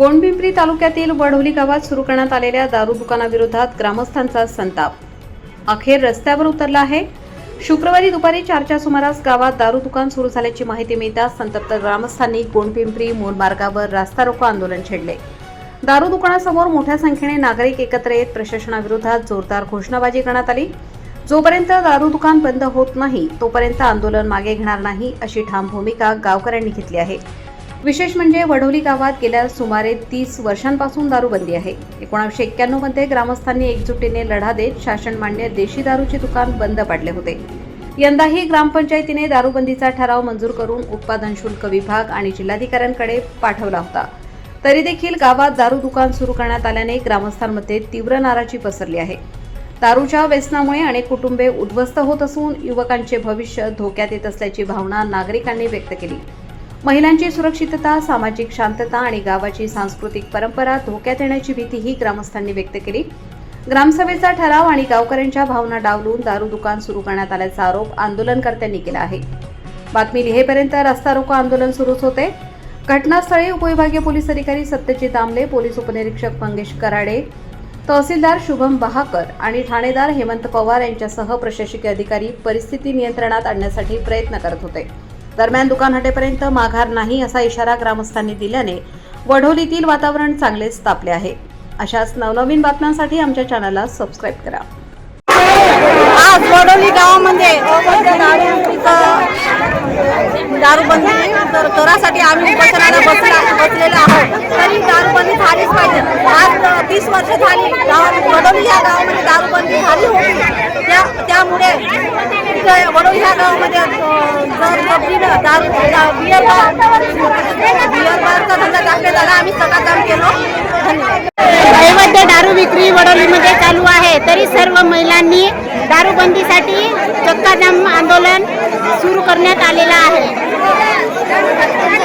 गोंडपिंपरी तालुक्यातील वढोली गावात सुरू करण्यात आलेल्या दारू दुकानाविरोधात ग्रामस्थांचा संताप अखेर रस्त्यावर उतरला आहे। शुक्रवारी दुपारी 4च्या सुमारास गावात दारू दुकान सुरू झाल्याची माहिती मिळताच संतप्त ग्रामस्थांनी गोंडपिंपरी मूळ मार्गावर रास्ता रोको आंदोलन छेडले। दारू दुकानासमोर मोठ्या संख्येने नागरिक एकत्र येत प्रशासनाविरोधात जोरदार घोषणाबाजी करण्यात आली। जोपर्यंत दारू दुकान बंद होत नाही तोपर्यंत आंदोलन मागे घेणार नाही अशी ठाम भूमिका गावकऱ्यांनी घेतली आहे। विशेष म्हणजे वढोली गावात गेल्या सुमारे 30 वर्षांपासून दारूबंदी आहे। 1991 मध्ये ग्रामस्थांनी एकजुटीने लढा देत शासनमान्य देशी दारूचे दुकान बंद पाडले होते। यंदाही ग्रामपंचायतीने दारूबंदीचा ठराव मंजूर करून उत्पादन शुल्क विभाग आणि जिल्हाधिकाऱ्यांकडे पाठवला होता। तरी देखील गावात दारू दुकान सुरू करण्यात आल्याने ग्रामस्थांमध्ये तीव्र नाराजी पसरली आहे। दारूच्या व्यसनामुळे अनेक कुटुंबे उद्ध्वस्त होत असून युवकांचे भविष्य धोक्यात येत असल्याची भावना नागरिकांनी व्यक्त केली। महिलांची सुरक्षितता, सामाजिक शांतता आणि गावाची सांस्कृतिक परंपरा धोक्यात येण्याची भीतीही ग्रामस्थांनी व्यक्त केली। ग्रामसभेचा ठराव आणि गावकऱ्यांच्या भावना डावलून दारू दुकान सुरू करण्यात आल्याचा आरोप आंदोलनकर्त्यांनी केला आहे। बातमी लिहेपर्यंत रस्ता रोको आंदोलन सुरूच होते। घटनास्थळी उपविभागीय पोलीस अधिकारी सत्यजित दामले, पोलीस उपनिरीक्षक मंगेश कराडे, तहसीलदार शुभम बहाकर आणि ठाणेदार हेमंत पवार यांच्यासह प्रशासकीय अधिकारी परिस्थिती नियंत्रणात आणण्यासाठी प्रयत्न करत होते। दरम्यान दुकान हटेपर्यंत माघार नाही असा इशारा ग्रामस्थांनी दिल्याने वढोलीतील वातावरण चांगलेच तापले आहे। अशाच नवनवीन बातम्यांसाठी आमच्या चॅनलला सबस्क्राईब करा। आज वढोली गावामध्ये दारूबंदी करासाठी आम्ही उपोषणाला बसलेलो आहोत। तरी दारूबंदी झालीच पाहिजे। आज 30 वर्ष झाली वढोली या गावामध्ये दारूबंदी झाली होती। त्यामुळे वढोली या गावामध्ये बियर बारचा धंदा टाकण्यात आला। आम्ही सकाळकाम केलो। अवैध दारू विक्री वढोलीमध्ये चालू आहे। तरी सर्व महिलांनी दारूबंदीसाठी चक्काजाम आंदोलन सुरू करण्यात आलेलं आहे।